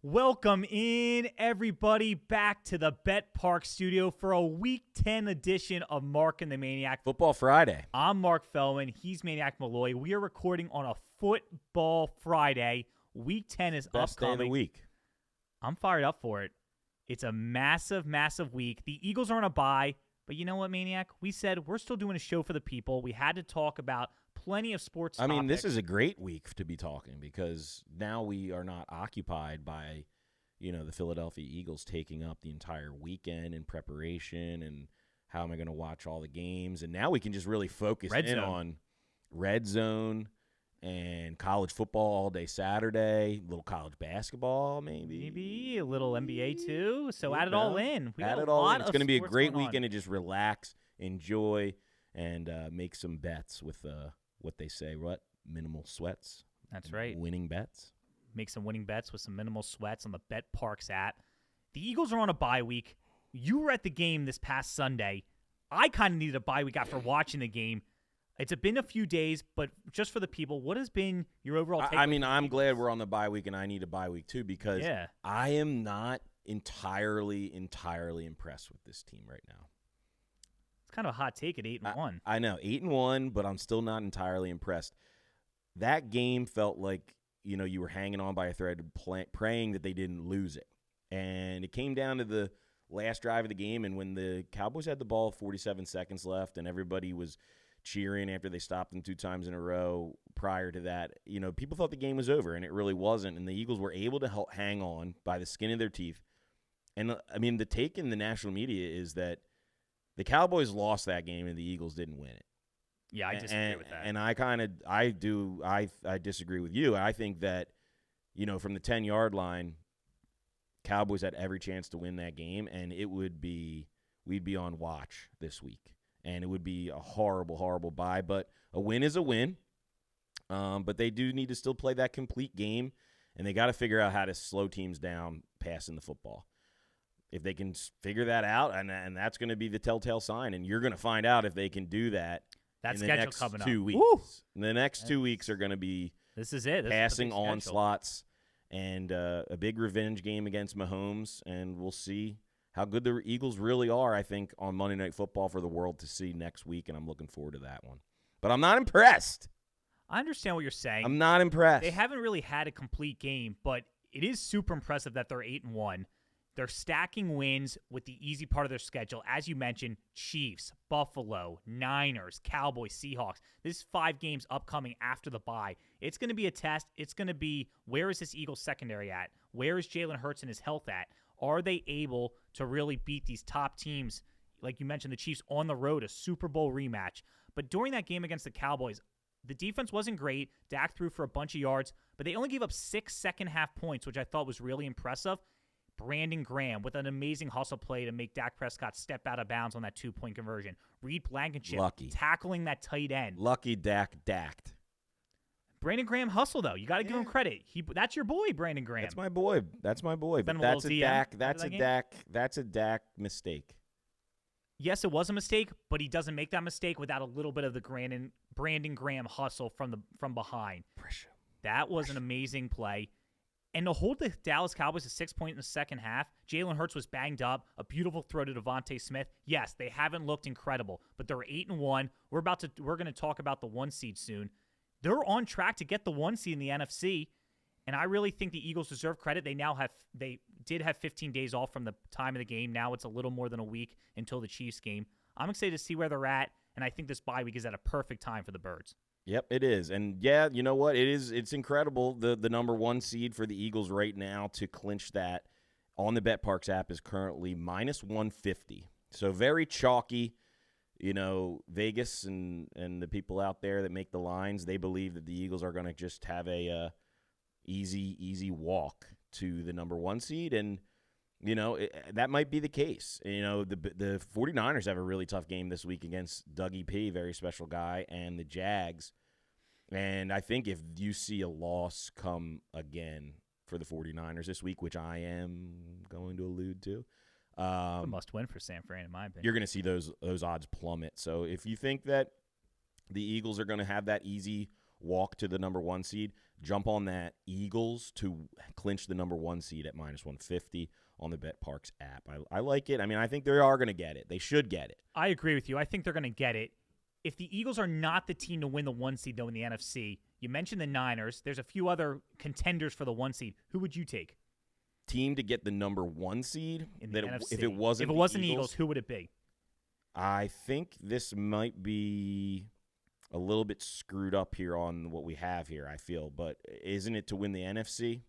Welcome in, everybody, back to the betPARX studio for a Week 10 edition of Mark and the Maniac. Football Friday. I'm Mark Feldman. He's Maniac Malloy. We are recording on a Football Friday. Week 10 is Best upcoming. day of the week. I'm fired up for it. It's a massive, massive week. The Eagles are on a bye, but you know what, Maniac? We said we're still doing a show for the people. We had to talk about plenty of sports topics. I mean, this is a great week to be talking because now we are not occupied by, the Philadelphia Eagles taking up the entire weekend in preparation and how am I going to watch all the games. And now we can just really focus on Red Zone and college football all day Saturday, a little college basketball maybe. Maybe a little NBA too. So add it all in. Add it all in. It's going to be a great weekend to just relax, enjoy, and make some bets with what they say, minimal sweats. That's right. Winning bets. Make some winning bets with some minimal sweats on the betPARX app. The Eagles are on a bye week. You were at the game this past Sunday. I kind of needed a bye week after watching the game. It's been a few days, but just for the people, what has been your overall take? I mean, I'm glad we're on the bye week, and I need a bye week too because I am not entirely impressed with this team right now. Kind of a hot take at 8-1. I know, 8-1, but I'm still not entirely impressed. That game felt like, you were hanging on by a thread, praying that they didn't lose it. And it came down to the last drive of the game, and when the Cowboys had the ball 47 seconds left and everybody was cheering after they stopped them 2 times in a row prior to that, people thought the game was over, and it really wasn't. And the Eagles were able to hang on by the skin of their teeth. And, I mean, the take in the national media is that the Cowboys lost that game and the Eagles didn't win it. Yeah, I disagree with that. And I disagree with you. I think that, from the 10-yard line, Cowboys had every chance to win that game, and we'd be on watch this week. And it would be a horrible, horrible bye. But a win is a win. But they do need to still play that complete game, and they got to figure out how to slow teams down passing the football. If they can figure that out, and that's going to be the telltale sign, and you're going to find out if they can do that in the next 2 weeks. Woo! The next 2 weeks are going to be passing onslaughts and a big revenge game against Mahomes, and we'll see how good the Eagles really are, I think, on Monday Night Football for the world to see next week, and I'm looking forward to that one. But I'm not impressed. I understand what you're saying. I'm not impressed. They haven't really had a complete game, but it is super impressive that they're 8-1. They're stacking wins with the easy part of their schedule. As you mentioned, Chiefs, Buffalo, Niners, Cowboys, Seahawks. This is 5 games upcoming after the bye. It's going to be a test. It's going to be, where is this Eagles secondary at? Where is Jalen Hurts and his health at? Are they able to really beat these top teams? Like you mentioned, the Chiefs on the road, a Super Bowl rematch. But during that game against the Cowboys, the defense wasn't great. Dak threw for a bunch of yards, but they only gave up 6 second-half points, which I thought was really impressive. Brandon Graham with an amazing hustle play to make Dak Prescott step out of bounds on that 2-point conversion. Reed Blankenship tackling that tight end. Lucky Dak dacked. Brandon Graham hustle, though. You got to give him credit. That's your boy, Brandon Graham. That's my boy. But that's a Dak. That's a Dak mistake. Yes, it was a mistake, but he doesn't make that mistake without a little bit of the Brandon Graham hustle from behind. Pressure. That was an amazing play. And to hold the Dallas Cowboys to 6 points in the second half, Jalen Hurts was banged up. A beautiful throw to Devontae Smith. Yes, they haven't looked incredible, but they're 8-1. We're going to talk about the 1 seed soon. They're on track to get the 1 seed in the NFC, and I really think the Eagles deserve credit. They did have 15 days off from the time of the game. Now it's a little more than a week until the Chiefs game. I'm excited to see where they're at, and I think this bye week is at a perfect time for the Birds. Yep, it is. And, yeah, you know what? It's incredible. The number 1 seed for the Eagles right now to clinch that on the betPARX app is currently minus 150. So very chalky. Vegas and the people out there that make the lines, they believe that the Eagles are going to just have a easy walk to the number 1 seed. And, that might be the case. The 49ers have a really tough game this week against Dougie P, very special guy, and the Jags. And I think if you see a loss come again for the 49ers this week, which I am going to allude to, a must-win for San Fran, in my opinion. You're going to see those odds plummet. So if you think that the Eagles are going to have that easy walk to the number 1 seed. Jump on that Eagles to clinch the number 1 seed at -150 on the betPARX app. I like it. I mean, I think they are going to get it. They should get it. I agree with you. I think they're going to get it. If the Eagles are not the team to win the 1 seed, though, in the NFC, you mentioned the Niners. There's a few other contenders for the 1 seed. Who would you take? Team to get the number 1 seed? In the NFC. If it wasn't the Eagles, who would it be? I think this might be a little bit screwed up here on what we have here, I feel. But isn't it to win the NFC?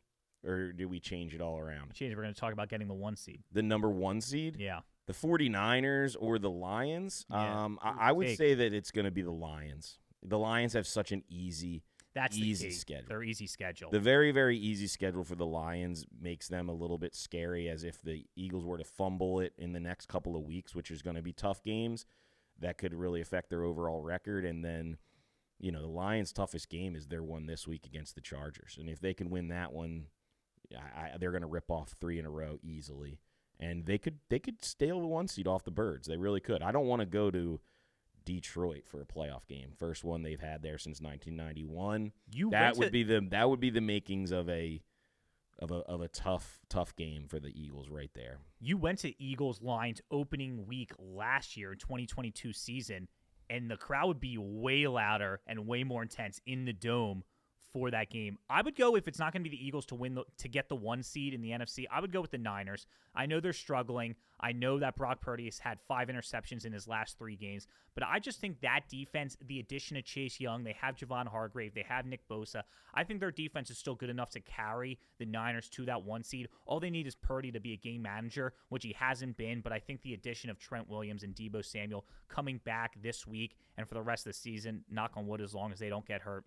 Or do we change it all around? We're going to talk about getting the 1 seed. The number 1 seed? Yeah. The 49ers or the Lions? Yeah, I would say that it's going to be the Lions. The Lions have such an easy schedule. Their easy schedule. The very, very easy schedule for the Lions makes them a little bit scary, as if the Eagles were to fumble it in the next couple of weeks, which is going to be tough games. That could really affect their overall record. And then, the Lions' toughest game is their one this week against the Chargers. And if they can win that one, they're going to rip off 3 in a row easily. And they could steal the 1 seed off the Birds. They really could. I don't want to go to Detroit for a playoff game. First one they've had there since 1991. That would be the makings of a tough game for the Eagles right there. You went to Eagles Lions opening week last year in 2022 season, and the crowd would be way louder and way more intense in the Dome for that game. I would go, if it's not going to be the Eagles to get the 1 seed in the NFC, I would go with the Niners. I know they're struggling. I know that Brock Purdy has had 5 interceptions in his last 3 games, but I just think that defense, the addition of Chase Young, they have Javon Hargrave, they have Nick Bosa. I think their defense is still good enough to carry the Niners to that 1 seed. All they need is Purdy to be a game manager, which he hasn't been, but I think the addition of Trent Williams and Deebo Samuel coming back this week and for the rest of the season, knock on wood, as long as they don't get hurt,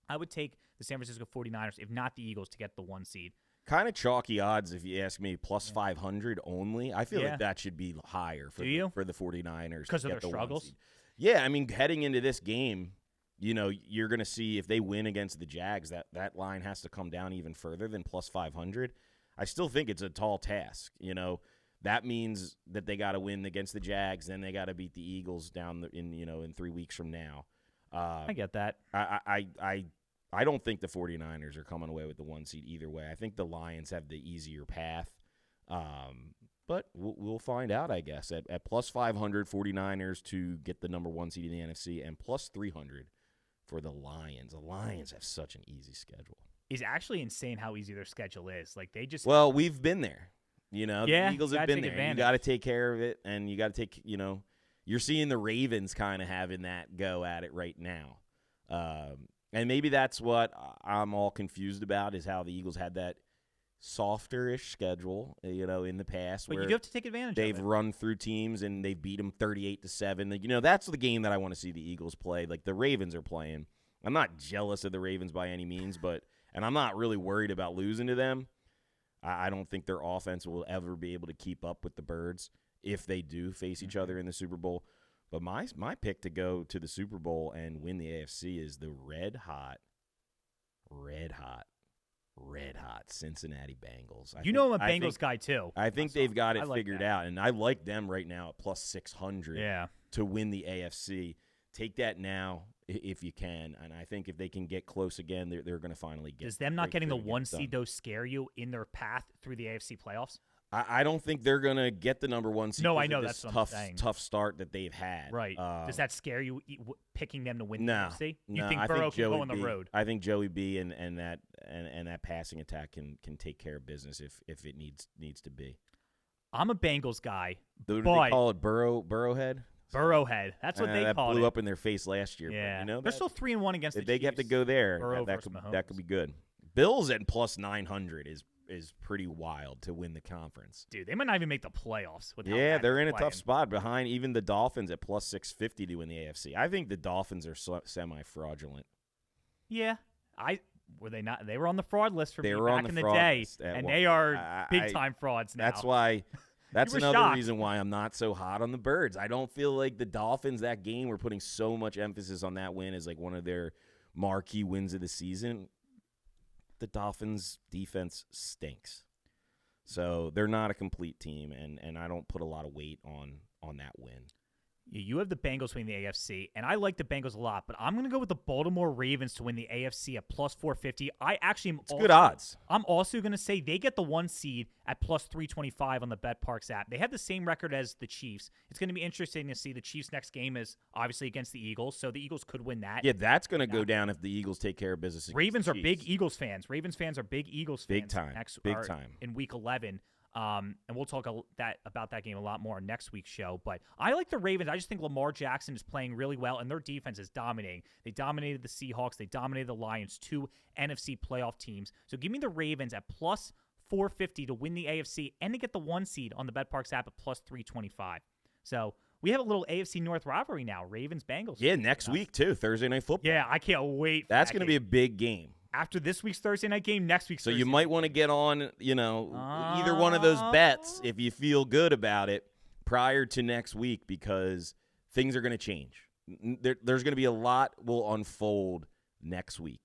I would take the San Francisco 49ers, if not the Eagles, to get the 1 seed. Kind of chalky odds, if you ask me, plus 500 only. I feel like that should be higher for the 49ers. Because of their struggles? Yeah, I mean, heading into this game, you're going to see if they win against the Jags, that line has to come down even further than plus 500. I still think it's a tall task. That means that they got to win against the Jags, then they got to beat the Eagles down in 3 weeks from now. I get that. I don't think the 49ers are coming away with the 1 seed either way. I think the Lions have the easier path. But we'll find out, I guess. At plus 500, 49ers to get the number 1 seed in the NFC, and plus 300 for the Lions. The Lions have such an easy schedule. It's actually insane how easy their schedule is. Like, they just... Well, we've been there. The Eagles have been there. Advantage. You got to take care of it, and you got to take, you're seeing the Ravens kind of having that go at it right now. And maybe that's what I'm all confused about, is how the Eagles had that softer-ish schedule, in the past. But where you do have to take advantage of it. They've run through teams, and they've beat them 38-7. That's the game that I want to see the Eagles play. Like the Ravens are playing. I'm not jealous of the Ravens by any means, and I'm not really worried about losing to them. I don't think their offense will ever be able to keep up with the Birds if they do face each other in the Super Bowl. But my pick to go to the Super Bowl and win the AFC is the red hot Cincinnati Bengals. I'm a Bengals guy too. I think they've got it figured out, and I like them right now at plus 600 to win the AFC. Take that now if you can, and I think if they can get close again, they're going to finally get. Does them not getting the 1 seed though scare you in their path through the AFC playoffs? I don't think they're going to get the number 1 seed. No, I know that's what I'm saying. Tough start that they've had. Right. Does that scare you, picking them to win the AFC? You no, think I Burrow think can go on the road? I think Joey B and that passing attack can take care of business if it needs to be. I'm a Bengals guy. What do they call it? Burrowhead? Burrowhead. That's what they call it. That blew up in their face last year. Yeah. But they're still 3-1 against the Chiefs. If they have to go there, Burrow that could be good. Bills at plus 900 is pretty wild to win the conference. Dude, they might not even make the playoffs. They're in a tough spot behind even the Dolphins at plus 650 to win the AFC. I think the Dolphins are semi-fraudulent. Yeah. Were they not? They were on the fraud list for me back in the day, and they are big-time frauds now. That's why... That's another reason why I'm not so hot on the Birds. I don't feel like the Dolphins, that game, we're putting so much emphasis on that win as like one of their marquee wins of the season. The Dolphins' defense stinks. So they're not a complete team, and I don't put a lot of weight on that win. You have the Bengals winning the AFC, and I like the Bengals a lot, but I'm going to go with the Baltimore Ravens to win the AFC at plus 450. I actually am good odds. I'm also going to say they get the 1 seed at plus 325 on the betPARX app. They have the same record as the Chiefs. It's going to be interesting to see. The Chiefs' next game is obviously against the Eagles, so the Eagles could win that. Yeah, that's going to go down if the Eagles take care of business. Ravens are big Eagles fans. Ravens fans are big Eagles fans. Big time. Big time. In Week 11. And we'll talk about that game a lot more on next week's show. But I like the Ravens. I just think Lamar Jackson is playing really well, and their defense is dominating. They dominated the Seahawks. They dominated the Lions, 2 NFC playoff teams. So give me the Ravens at plus 450 to win the AFC and to get the 1 seed on the betPARX app at plus 325. So we have a little AFC North rivalry now, Ravens-Bengals. Yeah, next week, too, Thursday Night Football. Yeah, I can't wait. That's going to be a big game. After this week's Thursday night game, next week's Thursday you might want to get on, either one of those bets if you feel good about it prior to next week because things are going to change. There's going to be a lot will unfold next week.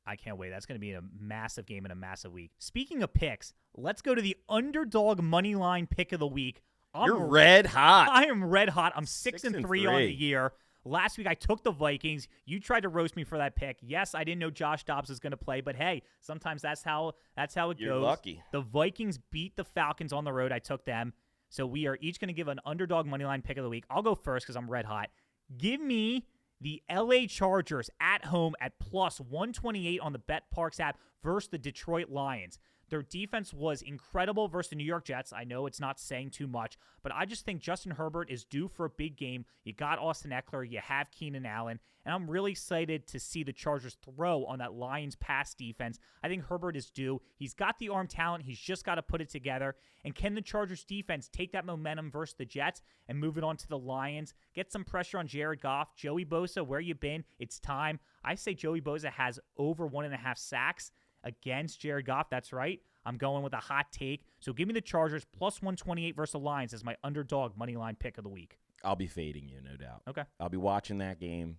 I can't wait. That's going to be a massive game and a massive week. Speaking of picks, let's go to the underdog money line pick of the week. You're red hot. I am red hot. I'm 6-3 on the year. Last week, I took the Vikings. You tried to roast me for that pick. Yes, I didn't know Josh Dobbs was going to play, but hey, sometimes that's how it goes. You're lucky. The Vikings beat the Falcons on the road. I took them. So we are each going to give an underdog moneyline pick of the week. I'll go first because I'm red hot. Give me the LA Chargers at home at plus 128 on the betPARX app versus the Detroit Lions. Their defense was incredible versus the New York Jets. I know it's not saying too much, but I just think Justin Herbert is due for a big game. You got Austin Eckler, you have Keenan Allen, and I'm really excited to see the Chargers throw on that Lions pass defense. I think Herbert is due. He's got the arm talent. He's just got to put it together. And can the Chargers defense take that momentum versus the Jets and move it on to the Lions? Get some pressure on Jared Goff. Joey Bosa, where you been? It's time. I say Joey Bosa has over 1.5 sacks against Jared Goff. That's right. I'm going with a hot take. So give me the Chargers plus 128 versus the Lions as my underdog money line pick of the week. I'll be fading you, no doubt. Okay. I'll be watching that game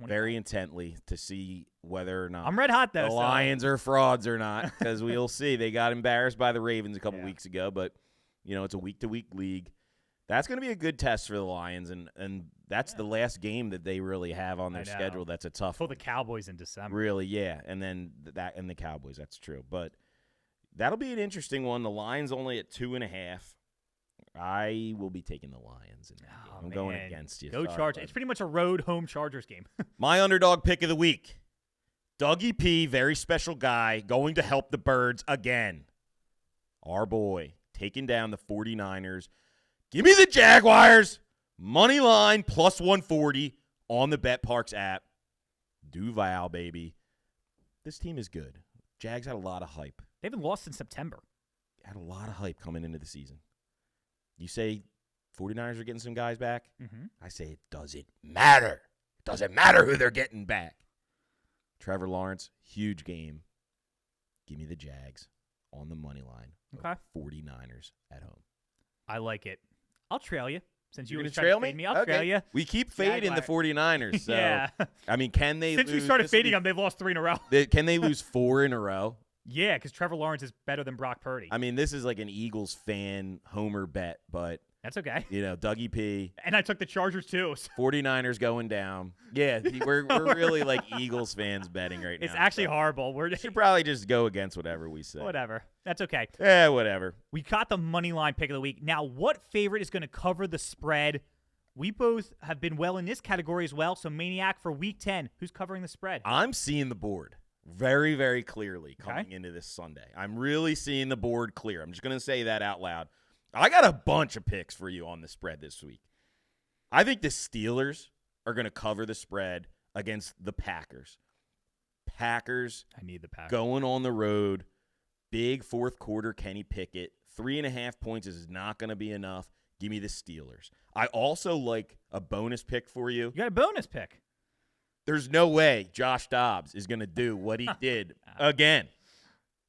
very intently to see whether or not I'm red hot, though. The Lions are frauds or not, because we'll see. They got embarrassed by the Ravens a couple weeks ago, but it's a week-to-week league. That's going to be a good test for the Lions, and that's the last game that they really have on their schedule. That's a tough one. For the Cowboys in December. Really, yeah, and then and the Cowboys, that's true. But that'll be an interesting one. The Lions only at 2.5. I will be taking the Lions in that game. I'm going against you. Go Chargers. It's pretty much a road home Chargers game. My underdog pick of the week. Dougie P, very special guy, going to help the Birds again. Our boy, taking down the 49ers. Give me the Jaguars. Money line plus 140 on the betPARX app. Duval, baby. This team is good. Jags had a lot of hype. They haven't lost in September. Had a lot of hype coming into the season. You say 49ers are getting some guys back? Mm-hmm. I say it doesn't matter. It doesn't matter who they're getting back. Trevor Lawrence, huge game. Give me the Jags on the money line. Okay. 49ers at home. I like it. I'll trail you. Since you were were trying to fade me, I'll trail you. We keep fading the 49ers. So, yeah. I mean, can they Since we started fading them, they've lost 3 in a row. Can they lose 4 in a row? Yeah, because Trevor Lawrence is better than Brock Purdy. I mean, this is like an Eagles fan homer bet, but that's okay. Dougie P. And I took the Chargers too. 49ers going down. Yeah, we're really like Eagles fans betting right now. It's actually horrible. We should probably just go against whatever we say. Whatever. That's okay. Yeah, whatever. We got the money line pick of the week. Now, what favorite is going to cover the spread? We both have been well in this category as well. So, Maniac, for week 10, who's covering the spread? I'm seeing the board very, very clearly coming into this Sunday. I'm really seeing the board clear. I'm just going to say that out loud. I got a bunch of picks for you on the spread this week. I think the Steelers are going to cover the spread against the Packers. Packers. I need the Packers. Going on the road. Big fourth quarter Kenny Pickett. 3.5 points is not going to be enough. Give me the Steelers. I also like a bonus pick for you. You got a bonus pick. There's no way Josh Dobbs is going to do what he did again.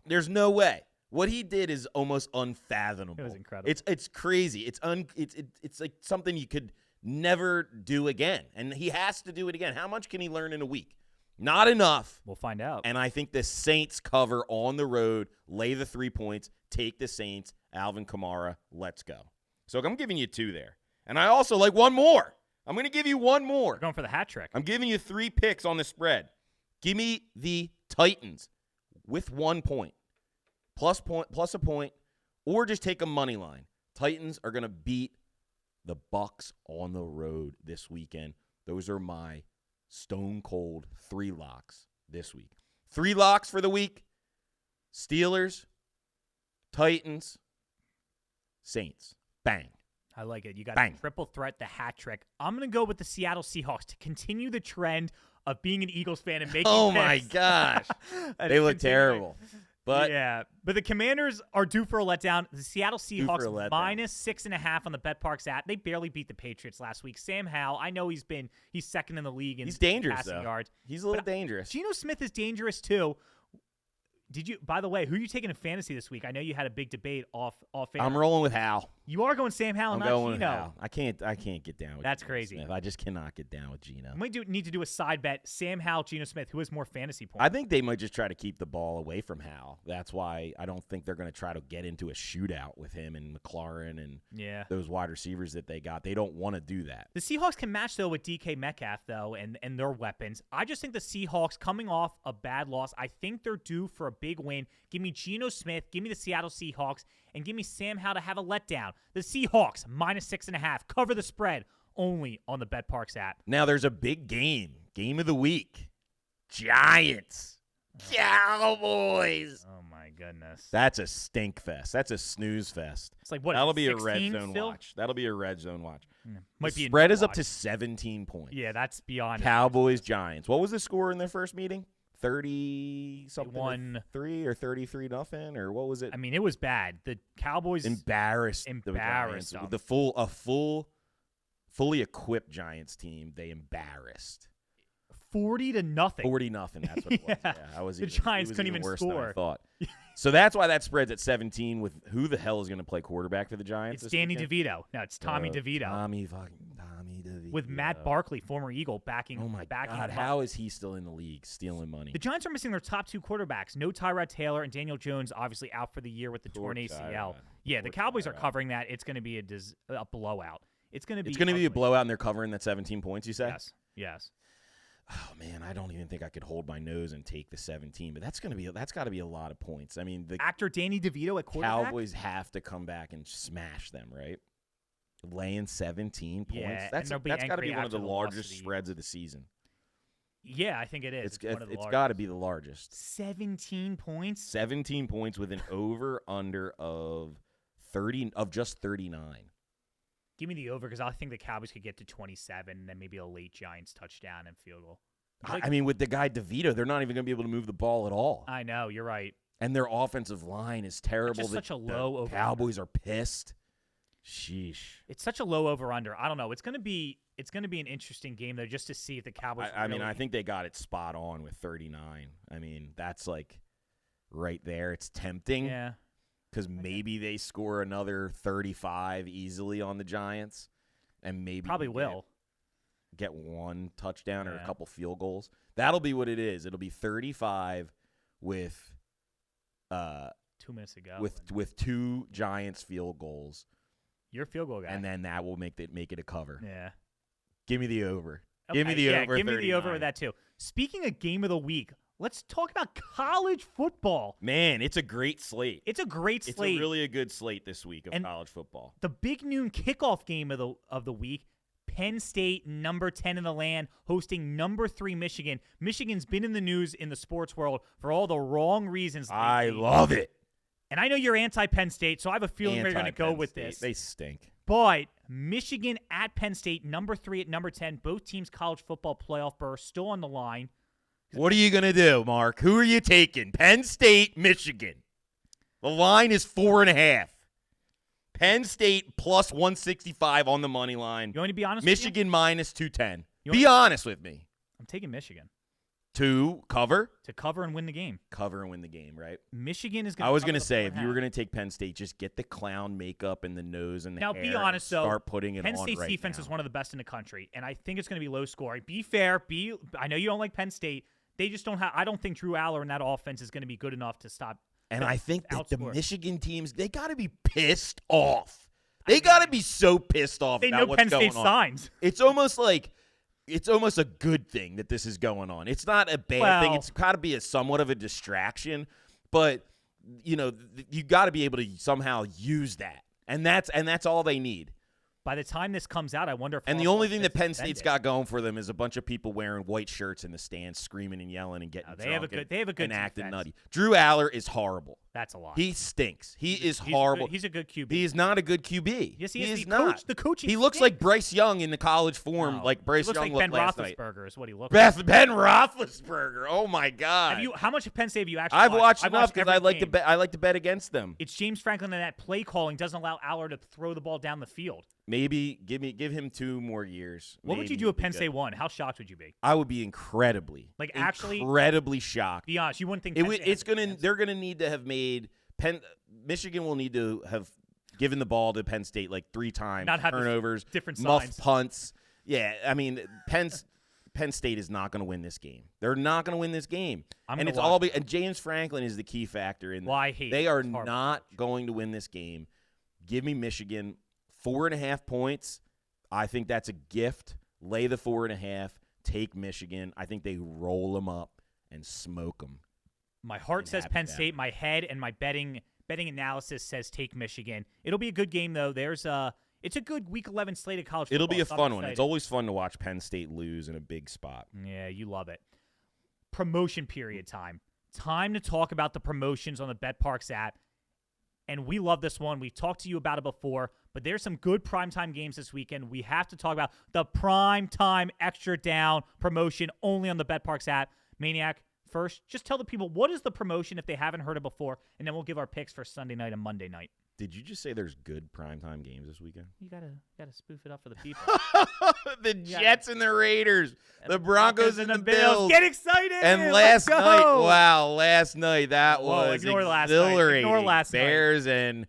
There's no way. What he did is almost unfathomable. It was incredible. It's crazy. It's like something you could never do again. And he has to do it again. How much can he learn in a week? Not enough. We'll find out. And I think the Saints cover on the road, lay the 3 points, take the Saints, Alvin Kamara, let's go. So I'm giving you 2 there. And I also like one more. I'm going to give you one more. We're going for the hat trick. I'm giving you 3 picks on the spread. Give me the Titans with 1 point, plus a point, or just take a money line. Titans are going to beat the Bucs on the road this weekend. Those are my stone cold 3 locks this week. 3 locks for the week. Steelers, Titans, Saints. Bang. I like it. You got Bang. the triple threat, the hat trick. I'm going to go with the Seattle Seahawks to continue the trend of being an Eagles fan and making Oh, picks. my gosh. They look terrible. But but the Commanders are due for a letdown. The Seattle Seahawks letdown. -6.5 on the betPARX app. They barely beat the Patriots last week. Sam Howell, I know he's second in the league in he's dangerous, passing though. yards. He's a little dangerous. Geno Smith is dangerous too. By the way, who are you taking in fantasy this week? I know you had a big debate off air. I'm rolling with Hal. You are going Sam Howell, I'm not going with Geno. Hal. I can't get down with That's Geno crazy. Smith. I just cannot get down with Geno. We might need to do a side bet. Sam Howell, Geno Smith. Who has more fantasy points? I think they might just try to keep the ball away from Hal. That's why I don't think they're going to try to get into a shootout with him and McLaurin and those wide receivers that they got. They don't want to do that. The Seahawks can match, though, with DK Metcalf, though, and their weapons. I just think the Seahawks, coming off a bad loss, I think they're due for a big win. Give me Geno Smith, give me the Seattle Seahawks, and give me Sam Howell to have a letdown. The Seahawks, -6.5. Cover the spread only on the betPARX app. Now, there's a big game. Game of the week. Giants. Cowboys. Oh, my goodness. That's a stink fest. That's a snooze fest. It's like, what? That'll be a 16 red zone still? watch. That'll be a red zone watch. Might the be spread a is up watch. to 17 points. Yeah, that's beyond. Cowboys, Giants. What was the score in their first meeting? 30-something, 1-3 or 33-0, or what was it? I mean, it was bad. The Cowboys embarrassed the Giants. them. With fully equipped Giants team, they embarrassed. 40-0. 40-0. That's what it was. Yeah, the Giants couldn't even worse score. Than I thought. So that's why that spread's at 17. With who the hell is going to play quarterback for the Giants? It's Danny DeVito. No, it's Tommy DeVito. Tommy DeVito. With Matt Barkley, former Eagle, backing. Oh my God! How is he still in the league, stealing money? The Giants are missing their top 2 quarterbacks. No Tyrod Taylor, and Daniel Jones obviously out for the year with the torn ACL. Yeah, the Cowboys are covering that. It's going to be a blowout. It's going to be a blowout, and they're covering that 17 points. You say? Yes. Oh man, I don't even think I could hold my nose and take the 17, but that's got to be a lot of points. I mean, the actor Danny DeVito at quarterback. Cowboys have to come back and smash them, right? Laying 17 points. Yeah, That's got to be one of the largest spreads of the season. Yeah, I think it is. It's got to be the largest. 17 points. 17 points with an over under of just 39. Give me the over because I think the Cowboys could get to 27 and then maybe a late Giants touchdown and field goal. I mean, with the guy DeVito, they're not even going to be able to move the ball at all. I know, you're right. And their offensive line is terrible. It's just such a low over. Cowboys are pissed. Sheesh. It's such a low over-under. I don't know. It's going to be an interesting game, though, just to see if the Cowboys I mean, I think they got it spot on with 39. I mean, that's like right there. It's tempting. Yeah. Because maybe they score another 35 easily on the Giants. And maybe probably will get one touchdown or a couple field goals. That'll be what it is. It'll be 35 with 2 minutes ago. With 2 Giants field goals. You're a field goal guy. And then that will make it a cover. Yeah. Give me the over. Okay, give me the over. Give me the over with that too. Speaking of game of the week, let's talk about college football. Man, it's a great slate. It's a great slate. It's really a good slate this week of college football. The big noon kickoff game of the week, Penn State, number 10 in the land, hosting number 3 Michigan. Michigan's been in the news in the sports world for all the wrong reasons. I love it. And I know you're anti-Penn State, so I have a feeling they're going to go with this. They stink. But Michigan at Penn State, number 3 at number 10, both teams' college football playoff berth still on the line. What are you going to do, Mark? Who are you taking? Penn State, Michigan. The line is 4.5. Penn State plus 165 on the money line. You want me to be honest Michigan with you? minus 210. Be honest with me. I'm taking Michigan. To cover? To cover and win the game. Cover and win the game, right? Michigan is going to I was going to say, if you were going to take Penn State, just get the clown makeup and the nose and the hair. Now, be honest, though. Start putting it Penn on State's right defense now. is one of the best in the country, and I think it's going to be low scoring. Be fair. I know you don't like Penn State. They just don't have – I don't think Drew Aller in that offense is going to be good enough to stop. And I think that the Michigan teams, they got to be pissed off They got to be so pissed off They about know what's Penn going State on. signs. It's almost a good thing that this is going on. It's not a bad thing. It's got to be somewhat of a distraction, but you got to be able to somehow use that, and that's all they need. By the time this comes out, I wonder if. And the only thing that Penn State's got going for them is a bunch of people wearing white shirts in the stands, screaming and yelling and getting drunk. They have a good and acting defense. nutty. Drew Aller is horrible. That's a lot. He stinks. He's horrible. He's a good QB. He is not a good QB. Yes, he is the not. Coach, the coaching. He looks like Bryce Young in the college form, No. like Bryce He looks Young like looked Ben last night. Roethlisberger is what he looks like. Ben Roethlisberger. Oh my God. How much of Penn State have you actually? I've watched I've enough because I like game. to bet against them. It's James Franklin, and that play calling doesn't allow Aller to throw the ball down the field. Maybe give him 2 more years. What would you do if Penn State won? How shocked would you be? I would be incredibly shocked. Be honest, you wouldn't think they're gonna need to have made Michigan will need to have given the ball to Penn State like 3 times, not have turnovers, different muff signs. punts. Yeah, I mean Penn State is not going to win this game. They're not going to win this game, and James Franklin is the key factor in. Well, I hate. They are not going to win this game. Give me Michigan 4.5 points. I think that's a gift. Lay the 4.5. Take Michigan. I think they roll them up and smoke them. My heart says Penn State. My head and my betting analysis says take Michigan. It'll be a good game though. It's a good Week 11 slate of college football. It'll be a fun one. It's always fun to watch Penn State lose in a big spot. Yeah, you love it. Promotion period time. Time to talk about the promotions on the betPARX app. And we love this one. We've talked to you about it before, but there's some good primetime games this weekend. We have to talk about the Primetime Xtra Down promotion only on the betPARX app. Maniac, first, just tell the people what is the promotion if they haven't heard it before, and then we'll give our picks for Sunday night and Monday night. Did you just say there's good primetime games this weekend? You gotta spoof it up for the people. The Jets and the Raiders, and the Broncos and the Bills. Get excited! And last night that was exhilarating. Ignore last night. Bears and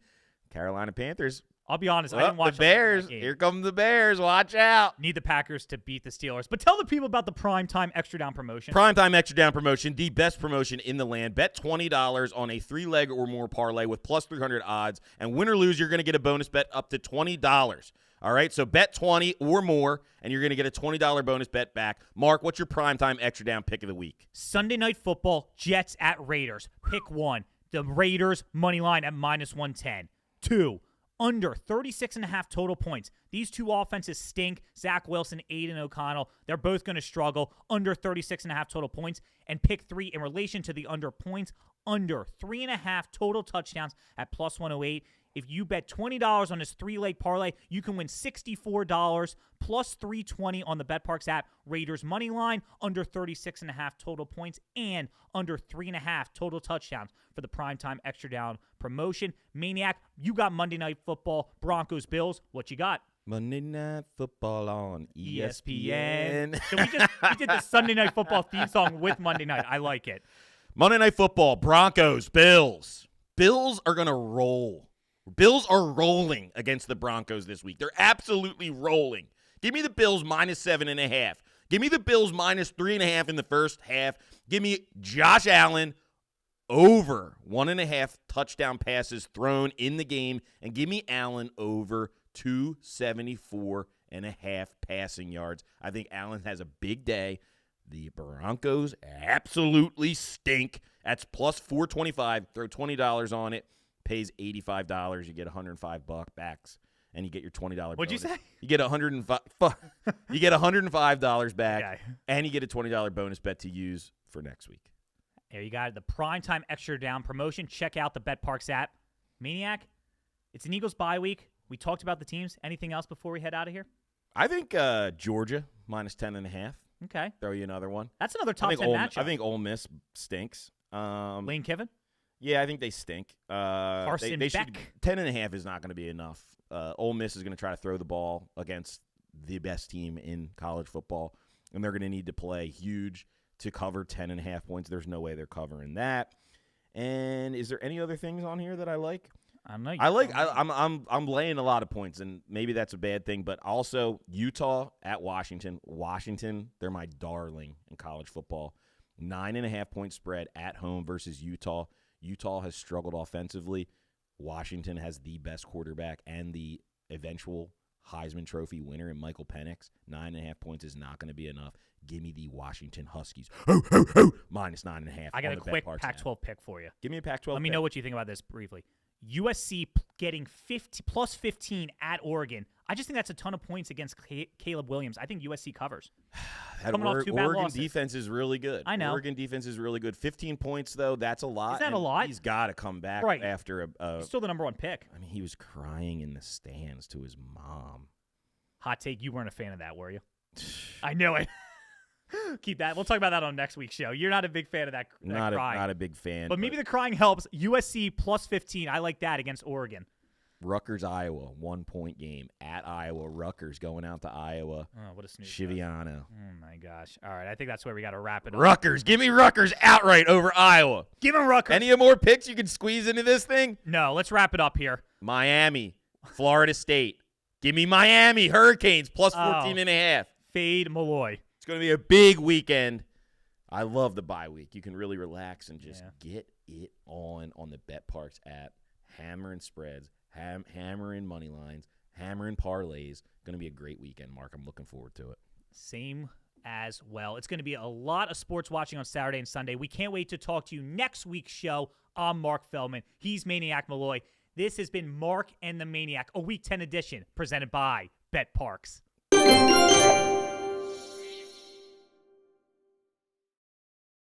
Carolina Panthers. I'll be honest, I didn't watch the Bears. Here come the Bears. Watch out. Need the Packers to beat the Steelers. But tell the people about the Primetime Xtra Down promotion. Primetime Xtra Down promotion, the best promotion in the land. Bet $20 on a 3-leg or more parlay with plus 300 odds. And win or lose, you're going to get a bonus bet up to $20. All right, so bet 20 or more, and you're going to get a $20 bonus bet back. Mark, what's your Primetime Xtra Down pick of the week? Sunday Night Football, Jets at Raiders. Pick 1. The Raiders money line at -110. 2. Under 36.5 total points. These two offenses stink. Zach Wilson, Aiden O'Connell, they're both going to struggle. Under 36.5 total points. And pick 3 in relation to the under points. Under 3.5 total touchdowns at +108. If you bet $20 on this 3-leg parlay, you can win $64 plus $320 on the betPARX app. Raiders money line, under 36.5 total points, and under 3.5 total touchdowns for the Primetime Xtra Down promotion. Maniac, you got Monday Night Football, Broncos, Bills. What you got? Monday Night Football on ESPN. So we did the Sunday Night Football theme song with Monday Night. I like it. Monday Night Football, Broncos, Bills. Bills are going to roll. Bills are rolling against the Broncos this week. They're absolutely rolling. Give me the Bills -7.5. Give me the Bills -3.5 in the first half. Give me Josh Allen over 1.5 touchdown passes thrown in the game. And give me Allen over 274.5 passing yards. I think Allen has a big day. The Broncos absolutely stink. That's +425. Throw $20 on it. Pays $85. You get $105 backs, and you get your $20 bonus. What'd you say? You get $105. You get $105 back, Okay. and you get a $20 bonus bet to use for next week. There you got it. The Primetime Xtra Down promotion. Check out the betPARX app. Maniac, it's an Eagles bye week. We talked about the teams. Anything else before we head out of here? I think Georgia -10.5. Okay. Throw you another one. That's another top 10 matchup. I think Ole Miss stinks. Lane Kiffin? Yeah, I think they stink. Carson they Beck. should, 10.5 is not going to be enough. Ole Miss is going to try to throw the ball against the best team in college football, and they're going to need to play huge to cover 10.5 points. There's no way they're covering that. And is there any other things on here that I like? I don't know. I'm laying a lot of points, and maybe that's a bad thing. But also Utah at Washington. Washington, they're my darling in college football. 9.5 point spread at home versus Utah. Utah has struggled offensively. Washington has the best quarterback and the eventual Heisman Trophy winner in Michael Penix. 9.5 points is not going to be enough. Give me the Washington Huskies. Minus 9.5. I got a quick Pac-12 pick for you. Give me a Pac-12 Let me know what you think about this briefly. USC getting plus 15 at Oregon. I just think that's a ton of points against Caleb Williams. I think USC covers. Coming off 2 bad losses. Oregon defense is really good. I know. Oregon defense is really good. 15 points, though, that's a lot. Is that a lot? He's got to come back after He's still the number 1 pick. I mean, he was crying in the stands to his mom. Hot take, you weren't a fan of that, were you? I know it. Keep that. We'll talk about that on next week's show. You're not a big fan of that crying. Not a big fan. But maybe the crying helps. USC plus 15. I like that against Oregon. Rutgers, Iowa, 1-point game at Iowa. Rutgers going out to Iowa. Oh, what a snooze. Shiviano. Oh, my gosh. All right, I think that's where we got to wrap it up. Rutgers. Give me Rutgers outright over Iowa. Give him Rutgers. Any more picks you can squeeze into this thing? No, let's wrap it up here. Miami, Florida State. Give me Miami Hurricanes plus 14.5. Fade Malloy. It's going to be a big weekend. I love the bye week. You can really relax and just get it on the betPARX app. Hammering spreads, hammering money lines, hammering parlays. Going to be a great weekend, Mark. I'm looking forward to it. Same as well. It's going to be a lot of sports watching on Saturday and Sunday. We can't wait to talk to you next week's show. I'm Mark Feldman. He's Maniac Malloy. This has been Mark and the Maniac, a Week 10 edition presented by betPARX.